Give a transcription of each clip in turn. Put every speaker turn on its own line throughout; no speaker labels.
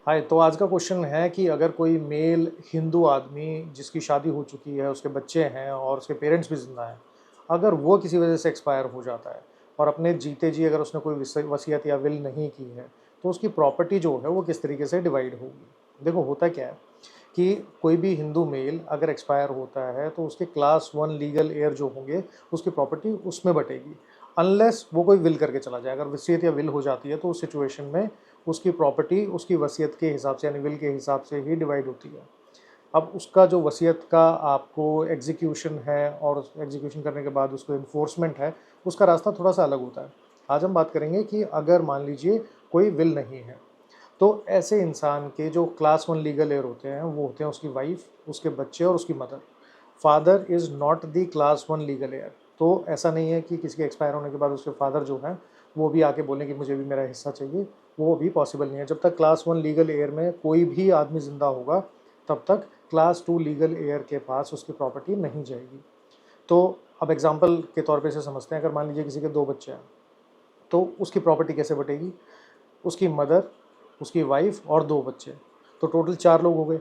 हाय, तो आज का क्वेश्चन है कि अगर कोई मेल हिंदू आदमी जिसकी शादी हो चुकी है, उसके बच्चे हैं और उसके पेरेंट्स भी जिंदा हैं, अगर वो किसी वजह से एक्सपायर हो जाता है और अपने जीते जी अगर उसने कोई वसीयत या विल नहीं की है, तो उसकी प्रॉपर्टी जो है वो किस तरीके से डिवाइड होगी। देखो, होता क्या है कि कोई भी हिंदू मेल अगर एक्सपायर होता है तो उसके क्लास 1 लीगल एयर जो होंगे उसकी प्रॉपर्टी उसमें बटेगी, अनलेस वो कोई विल करके चला जाए। अगर वसीयत या विल हो जाती है तो उस सिचुएशन में उसकी प्रॉपर्टी उसकी वसीयत के हिसाब से यानी विल के हिसाब से ही डिवाइड होती है। अब उसका जो वसीयत का आपको एग्जीक्यूशन है और एग्जीक्यूशन करने के बाद उसको इन्फोर्समेंट है, उसका रास्ता थोड़ा सा अलग होता है। आज हम बात करेंगे कि अगर मान लीजिए कोई विल नहीं है, तो ऐसे इंसान के जो क्लास 1 लीगल एयर होते हैं वो होते हैं उसकी वाइफ, उसके बच्चे और उसकी mother. Father is not the class 1 legal air. तो ऐसा नहीं है कि किसी के एक्सपायर होने के बाद उसके फादर जो हैं वो भी आके बोलें कि मुझे भी मेरा हिस्सा चाहिए, वो भी पॉसिबल नहीं है। जब तक क्लास 1 लीगल एयर में कोई भी आदमी ज़िंदा होगा, तब तक क्लास 2 लीगल एयर के पास उसकी प्रॉपर्टी नहीं जाएगी। तो अब एग्जांपल के तौर पे इसे समझते हैं। अगर मान लीजिए किसी के 2 बच्चे हैं, तो उसकी प्रॉपर्टी कैसे बटेगी? उसकी मदर, उसकी वाइफ और 2 बच्चे, तो टोटल 4 लोग हो गए।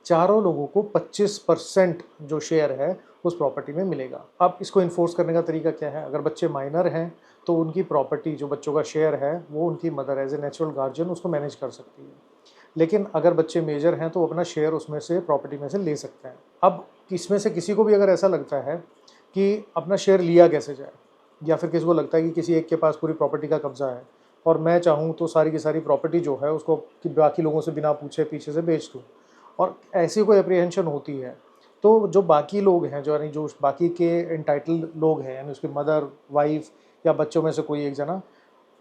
चारों लोगों को 25% जो शेयर है उस प्रॉपर्टी में मिलेगा। अब इसको इन्फोर्स करने का तरीका क्या है? अगर बच्चे माइनर हैं तो उनकी प्रॉपर्टी जो बच्चों का शेयर है वो उनकी mother as a natural guardian उसको मैनेज कर सकती है। लेकिन अगर बच्चे मेजर हैं तो वो अपना शेयर उसमें से प्रॉपर्टी में से ले सकते हैं। अब इसमें से किसी को भी अगर ऐसा लगता है कि अपना शेयर लिया कैसे जाए, या फिर किसी को लगता है कि किसी एक के पास पूरी प्रॉपर्टी का कब्जा है और मैं चाहूँ तो सारी की सारी प्रॉपर्टी जो है उसको कि बाकी लोगों से बिना पूछे पीछे से बेच दूँ, और ऐसी कोई अप्रीहेंशन होती है, तो जो बाकी लोग हैं, जो यानी जो बाकी के एंटाइटल्ड लोग हैं, यानी उसकी मदर, वाइफ या बच्चों में से कोई एक जना,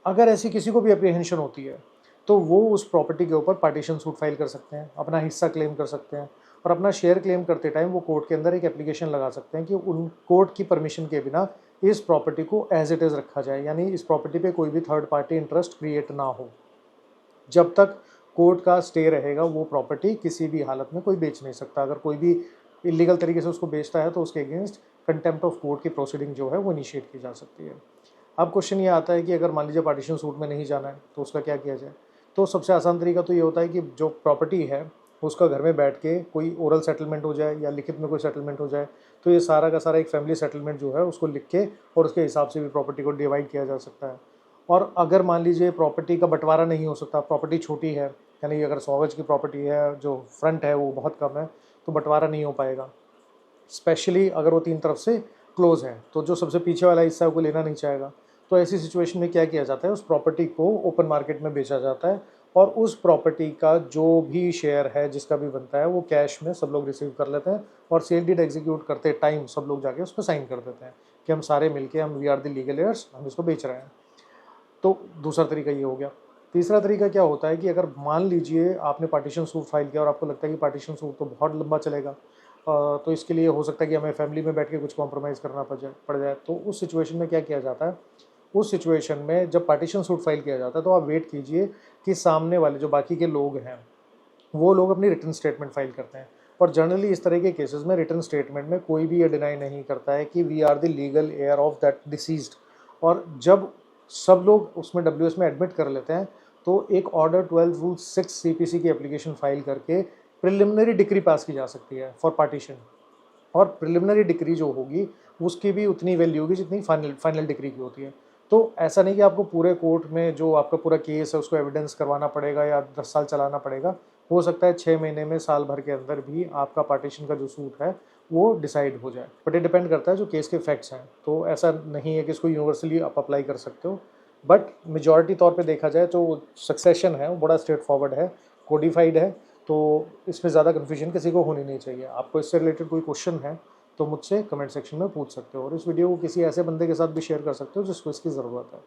अगर ऐसी किसी को भी अप्रीहेंशन होती है, तो वो उस प्रॉपर्टी के ऊपर पार्टीशन सूट फाइल कर सकते हैं, अपना हिस्सा क्लेम कर सकते हैं। और अपना शेयर क्लेम करते टाइम वो कोर्ट के अंदर एक एप्लीकेशन लगा सकते हैं कि उन कोर्ट की परमिशन के बिना इस प्रॉपर्टी को एज इट इज़ रखा जाए, यानी इस प्रॉपर्टी पे कोई भी थर्ड पार्टी इंटरेस्ट क्रिएट ना हो। जब तक कोर्ट का स्टे रहेगा वो प्रॉपर्टी किसी भी हालत में कोई बेच नहीं सकता। अगर कोई भी इलीगल तरीके से उसको बेचता है तो उसके अगेंस्ट कंटेम्प्ट ऑफ कोर्ट की प्रोसीडिंग जो है वो इनिशिएट की जा सकती है। अब क्वेश्चन ये आता है कि अगर मान लीजिए पार्टीशन सूट में नहीं जाना है तो उसका क्या किया जाए? तो सबसे आसान तरीका तो ये होता है कि जो प्रॉपर्टी है उसका घर में बैठ के कोई ओरल सेटलमेंट हो जाए या लिखित में कोई सेटलमेंट हो जाए, तो ये सारा का सारा एक फैमिली सेटलमेंट जो है उसको लिख के और उसके हिसाब से भी प्रॉपर्टी को डिवाइड किया जा सकता है। और अगर मान लीजिए प्रॉपर्टी का बंटवारा नहीं हो सकता, प्रॉपर्टी छोटी है, यानी अगर 100 गज की प्रॉपर्टी है, जो फ्रंट है वो बहुत कम है, तो बंटवारा नहीं हो पाएगा। स्पेशली अगर वो 3 तरफ से क्लोज है, तो जो सबसे पीछे वाला हिस्सा है वो लेना नहीं चाहेगा। तो ऐसी सिचुएशन में क्या किया जाता है, उस प्रॉपर्टी को ओपन मार्केट में बेचा जाता है और उस प्रॉपर्टी का जो भी शेयर है जिसका भी बनता है वो कैश में सब लोग रिसीव कर लेते हैं और सेल डीड एग्जीक्यूट करते टाइम सब लोग जाके उस पर साइन कर देते हैं कि हम सारे मिलके हम we are the legal heirs, हम इसको बेच रहे हैं। तो दूसरा तरीका ये हो गया। तीसरा तरीका क्या होता है कि अगर मान लीजिए आपने पार्टीशन सूट फाइल किया और आपको लगता है कि पार्टीशन सूट तो बहुत लंबा चलेगा, तो इसके लिए हो सकता है कि हमें फैमिली में बैठ के कुछ कॉम्प्रोमाइज़ करना पड़ जाए। तो उस सिचुएशन में क्या किया जाता है? उस सिचुएशन में जब पार्टीशन सूट फाइल किया जाता है तो आप वेट कीजिए कि सामने वाले जो बाकी के लोग हैं वो लोग अपनी रिटर्न स्टेटमेंट फाइल करते हैं। और जनरली इस तरह के केसेस में रिटर्न स्टेटमेंट में कोई भी ये डिनाई नहीं करता है कि we are the legal heir of that deceased. और जब सब लोग उसमें डब्ल्यूएस में एडमिट कर लेते हैं तो एक ऑर्डर 12 रूल 6 सीपीसी की एप्लीकेशन फाइल करके प्रिलिमिनरी डिक्री पास की जा सकती है फॉर पार्टीशन। और प्रिलिमिनरी डिक्री जो होगी उसकी भी उतनी वैल्यू होगी जितनी फाइनल फाइनल डिक्री की होती है। तो ऐसा नहीं कि आपको पूरे कोर्ट में जो आपका पूरा केस है उसको एविडेंस करवाना पड़ेगा या 10 साल चलाना पड़ेगा। हो सकता है 6 महीने में, साल भर के अंदर भी आपका पार्टीशन का जो सूट है वो डिसाइड हो जाए। बट ये डिपेंड करता है जो केस के फैक्ट्स हैं। तो ऐसा नहीं है कि इसको यूनिवर्सली आप अप्लाई कर सकते हो, बट मेजॉरिटी तौर पे देखा जाए तो सक्सेशन है वो बड़ा स्ट्रेट फॉरवर्ड है, कोडिफाइड है। तो इसमें ज़्यादा कन्फ्यूजन किसी को होनी नहीं चाहिए। आपको इससे रिलेटेड कोई क्वेश्चन है तो मुझसे कमेंट सेक्शन में पूछ सकते हो और इस वीडियो को किसी ऐसे बंदे के साथ भी शेयर कर सकते हो जिसको इसकी ज़रूरत है।